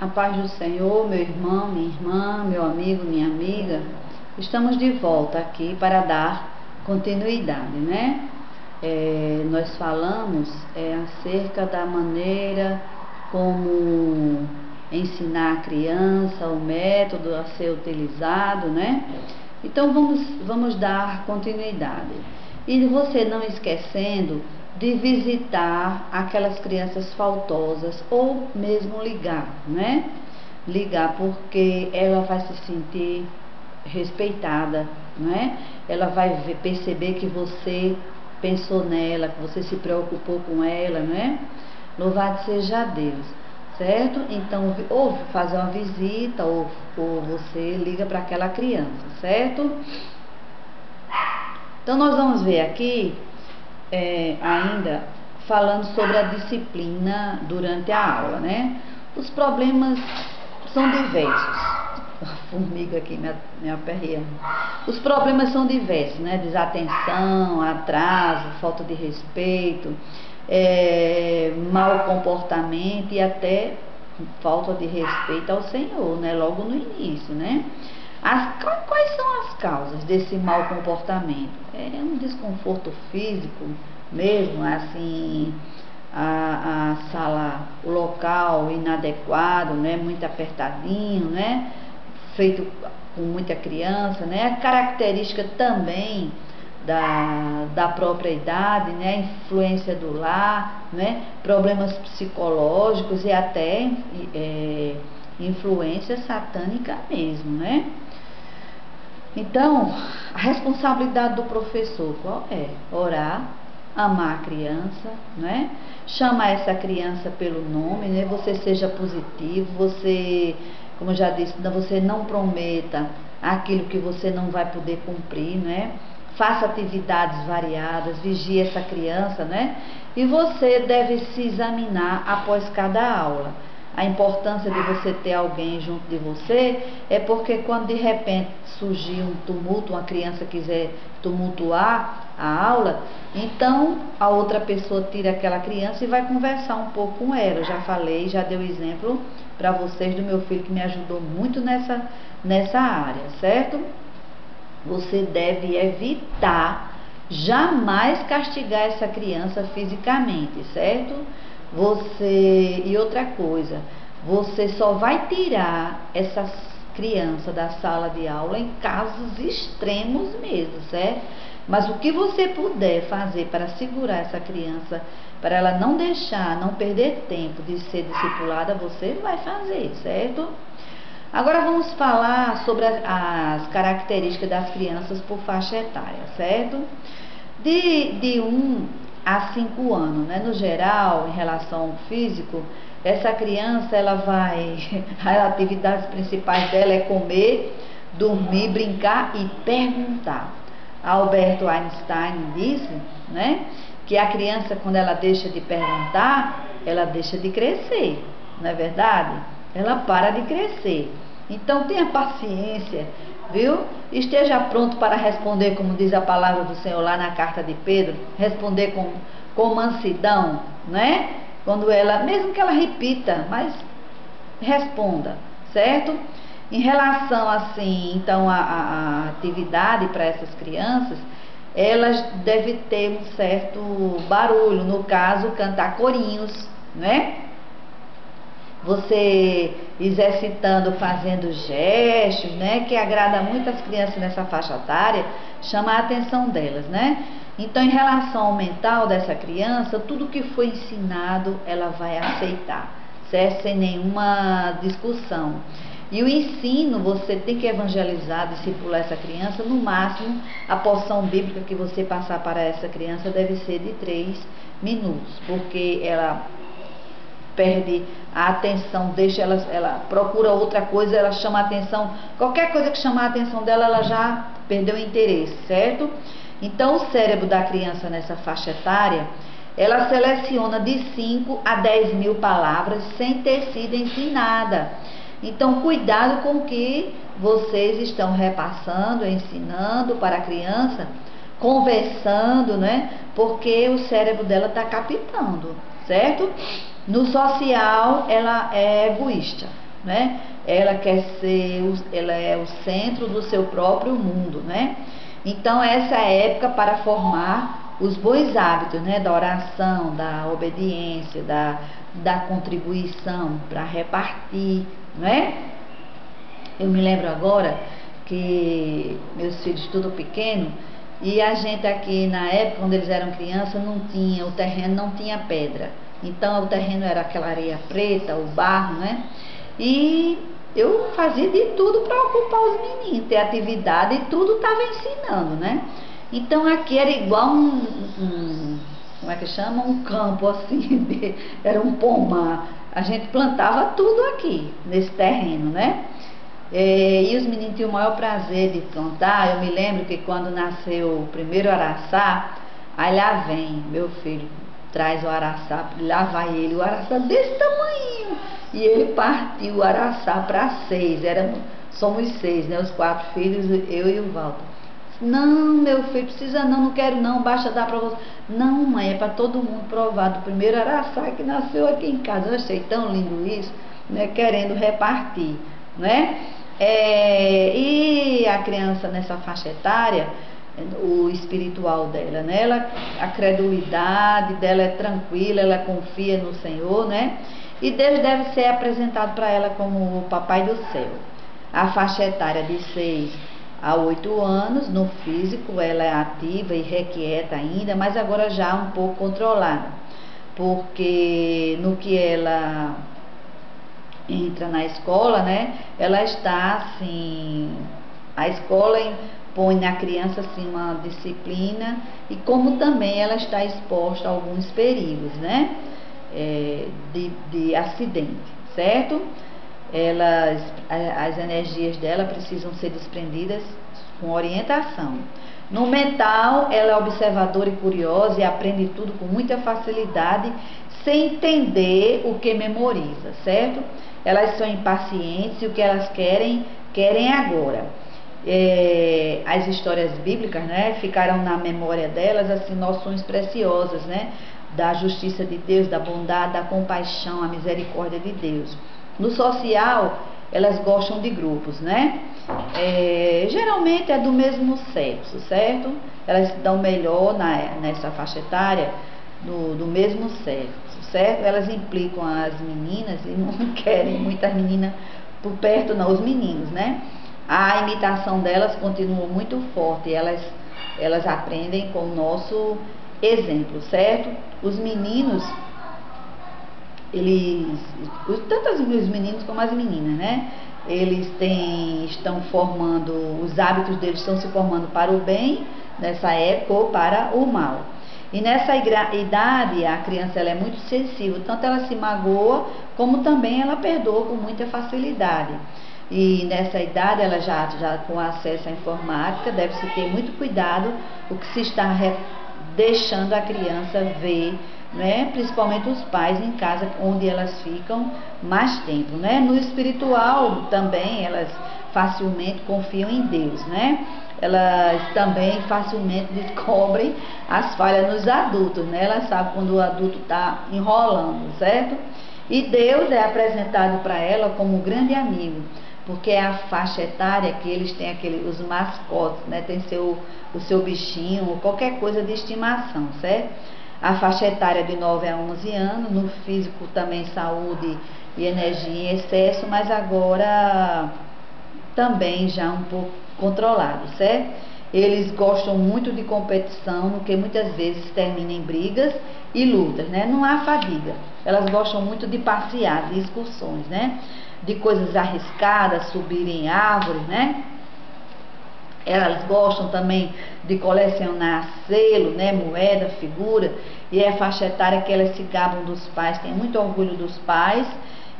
A paz do Senhor, meu irmão, minha irmã, meu amigo, minha amiga. Estamos de volta aqui para dar continuidade, né? Nós falamos acerca da maneira como ensinar a criança, o método a ser utilizado, né? Então vamos dar continuidade. E você não esquecendo de visitar aquelas crianças faltosas ou mesmo ligar, né? Ligar porque ela vai se sentir respeitada, né? Ela vai perceber que você pensou nela, que você se preocupou com ela, né? Louvado seja Deus, certo? Então, ou fazer uma visita ou você liga para aquela criança, certo? Então, nós vamos ver aqui ainda falando sobre a disciplina durante a aula, né? Os problemas são diversos. A formiga aqui me aperreando. Os problemas são diversos, né? Desatenção, atraso, falta de respeito, mau comportamento e até falta de respeito ao Senhor, né? Logo no início, né? Quais são as causas desse mau comportamento? É um desconforto físico mesmo, assim, a sala, o local inadequado, né? Muito apertadinho, né? Feito com muita criança, né? A característica também da própria idade, né? A influência do lar, né? Problemas psicológicos e até influência satânica mesmo, né? Então, a responsabilidade do professor qual é? Orar, amar a criança, né? Chamar essa criança pelo nome, né? Você seja positivo, você, como eu já disse, você não prometa aquilo que você não vai poder cumprir, né? Faça atividades variadas, vigie essa criança, né? E você deve se examinar após cada aula. A importância de você ter alguém junto de você é porque quando de repente surgir um tumulto, uma criança quiser tumultuar a aula, então a outra pessoa tira aquela criança e vai conversar um pouco com ela. Eu já falei, já dei o exemplo para vocês do meu filho que me ajudou muito nessa área, certo? Você deve evitar jamais castigar essa criança fisicamente, certo? E outra coisa, você só vai tirar essa criança da sala de aula em casos extremos mesmo, certo? Mas o que você puder fazer para segurar essa criança, para ela não perder tempo de ser discipulada, você vai fazer, certo? Agora vamos falar sobre as características das crianças por faixa etária, certo? De 1 a 5 anos, né? No geral, em relação ao físico, essa criança, as atividades principais dela é comer, dormir, brincar e perguntar. Albert Einstein disse, né, que a criança, quando ela deixa de perguntar, ela deixa de crescer, não é verdade? Ela para de crescer. Então tenha paciência, viu? Esteja pronto para responder, como diz a palavra do Senhor lá na carta de Pedro, responder com mansidão, né? Quando mesmo que ela repita, mas responda, certo? Em relação assim, então a atividade para essas crianças, elas devem ter um certo barulho, no caso, cantar corinhos, né? Você exercitando, fazendo gestos, né, que agrada muito as crianças nessa faixa etária, chama a atenção delas, né? Então, em relação ao mental dessa criança, tudo que foi ensinado, ela vai aceitar, certo? Sem nenhuma discussão. E o ensino, você tem que evangelizar, discipular essa criança, no máximo, a porção bíblica que você passar para essa criança deve ser de 3 minutos, porque ela perde a atenção, ela procura outra coisa, ela chama a atenção, qualquer coisa que chamar a atenção dela, ela já perdeu o interesse, certo? Então, o cérebro da criança nessa faixa etária, ela seleciona de 5 a 10 mil palavras sem ter sido ensinada. Então, cuidado com o que vocês estão repassando, ensinando para a criança, conversando, né? Porque o cérebro dela está captando, certo? No social, ela é egoísta. né? Ela quer ser, ela é o centro do seu próprio mundo, né? Então essa é a época para formar os bons hábitos, né? Da oração, da obediência, da contribuição, para repartir, né? Eu me lembro agora que meus filhos tudo pequeno, e a gente aqui na época, quando eles eram crianças, não tinha, o terreno não tinha pedra. Então o terreno era aquela areia preta, o barro, né? E eu fazia de tudo para ocupar os meninos, ter atividade, e tudo estava ensinando, né? Então aqui era igual como é que chama? Um campo assim, era um pomar. A gente plantava tudo aqui, nesse terreno, né? E os meninos tinham o maior prazer de plantar. Eu me lembro que quando nasceu o primeiro araçá, aí lá vem meu filho, traz o araçá, lá vai ele, o araçá desse tamanho, e ele partiu o araçá para 6, somos 6, né, os 4 filhos, eu e o Walter. Não, meu filho, precisa não quero não, basta dar para você. Não, mãe, é para todo mundo provar do primeiro araçá que nasceu aqui em casa. Eu achei tão lindo isso, né, querendo repartir, né? E a criança nessa faixa etária, o espiritual dela, né? A credulidade dela é tranquila, ela confia no Senhor, né? E Deus deve ser apresentado para ela como o Papai do Céu. A faixa etária de 6 a 8 anos, no físico, ela é ativa e requieta ainda, mas agora já um pouco controlada, porque no que ela entra na escola, né? Ela está assim, a escola põe na criança assim uma disciplina, e como também ela está exposta a alguns perigos, né? De acidente, certo? As energias dela precisam ser desprendidas com orientação. No mental, ela é observadora e curiosa e aprende tudo com muita facilidade, sem entender o que memoriza, certo? Elas são impacientes e o que elas querem agora. As histórias bíblicas, né, ficaram na memória delas assim noções preciosas, né, da justiça de Deus, da bondade, da compaixão, a misericórdia de Deus. No social, elas gostam de grupos, né? Geralmente é do mesmo sexo, certo? Elas dão melhor nessa faixa etária do mesmo sexo, certo? Elas implicam as meninas e não querem muitas meninas por perto, não, os meninos, né? A imitação delas continua muito forte, elas aprendem com o nosso exemplo, certo? Os meninos, tanto os meninos como as meninas, né? Eles estão formando, os hábitos deles estão se formando para o bem nessa época ou para o mal. E nessa idade a criança ela é muito sensível, tanto ela se magoa como também ela perdoa com muita facilidade. E nessa idade ela já com acesso à informática deve-se ter muito cuidado o que se está deixando a criança ver, né? Principalmente os pais em casa, onde elas ficam mais tempo, né? No espiritual também elas facilmente confiam em Deus, né? Elas também facilmente descobrem as falhas nos adultos, né? Elas sabem quando o adulto está enrolando, certo? E Deus é apresentado para ela como um grande amigo, porque é a faixa etária que eles têm os mascotes, né? Tem o seu bichinho, ou qualquer coisa de estimação, certo? A faixa etária de 9 a 11 anos, no físico também saúde e energia em excesso, mas agora também já um pouco controlado, certo? Eles gostam muito de competição, no que muitas vezes termina em brigas e lutas, né? Não há fadiga. Elas gostam muito de passear, de excursões, né? De coisas arriscadas, subir em árvores, né? Elas gostam também de colecionar selo, né, moeda, figura, e é a faixa etária que elas se gabam dos pais, têm muito orgulho dos pais,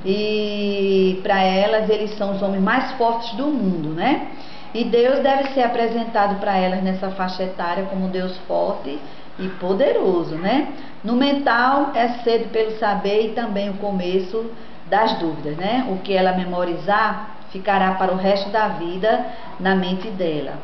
e para elas eles são os homens mais fortes do mundo, né? E Deus deve ser apresentado para elas nessa faixa etária como um Deus forte e poderoso, né? No mental é cedo pelo saber e também o começo das dúvidas, né? O que ela memorizar ficará para o resto da vida na mente dela.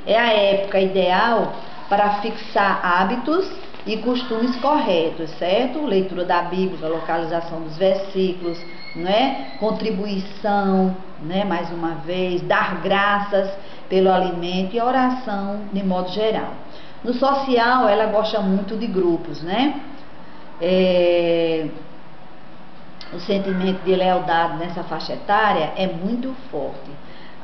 É a época ideal para fixar hábitos e costumes corretos, certo? Leitura da Bíblia, localização dos versículos, né? Contribuição, né? Mais uma vez, dar graças pelo alimento e oração de modo geral. No social, ela gosta muito de grupos, né? O sentimento de lealdade nessa faixa etária é muito forte.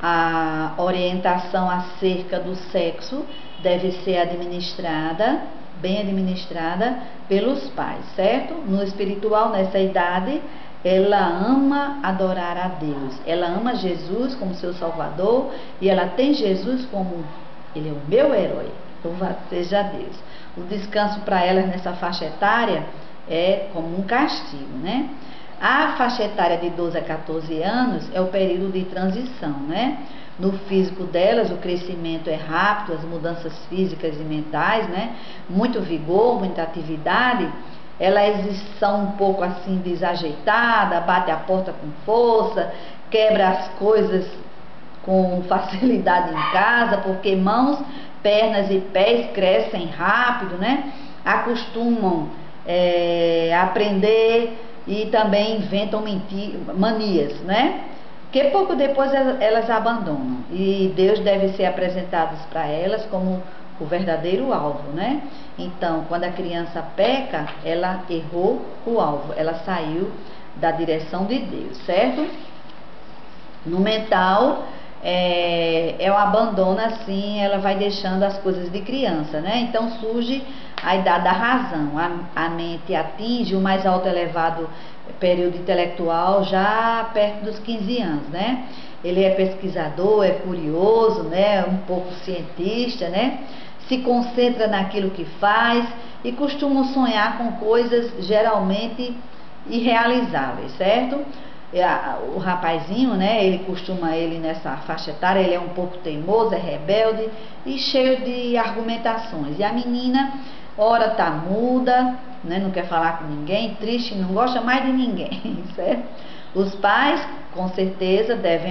A orientação acerca do sexo deve ser administrada, bem administrada pelos pais, certo? No espiritual, nessa idade, ela ama adorar a Deus. Ela ama Jesus como seu Salvador e ela tem Jesus como, ele é o meu herói. Louvado seja Deus. O descanso para elas nessa faixa etária é como um castigo, né? A faixa etária de 12 a 14 anos é o período de transição, né? No físico delas, o crescimento é rápido, as mudanças físicas e mentais, né? Muito vigor, muita atividade. Elas são um pouco assim desajeitadas, bate a porta com força, quebra as coisas com facilidade em casa, porque mãos, pernas e pés crescem rápido, né? Acostumam a aprender e também inventam manias, né? Que pouco depois elas abandonam. E Deus deve ser apresentado para elas como o verdadeiro alvo, né? Então, quando a criança peca, ela errou o alvo, ela saiu da direção de Deus, certo? No mental, é um abandono assim, ela vai deixando as coisas de criança, né? Então surge a idade da razão, a mente atinge o mais alto elevado período intelectual já perto dos 15 anos, né? Ele é pesquisador, é curioso, né? Um pouco cientista, né? Se concentra naquilo que faz e costuma sonhar com coisas geralmente irrealizáveis, certo? O rapazinho, né, ele nessa faixa etária, ele é um pouco teimoso, é rebelde e cheio de argumentações. E a menina, ora tá muda, né, não quer falar com ninguém, triste, não gosta mais de ninguém, certo? Os pais, com certeza, devem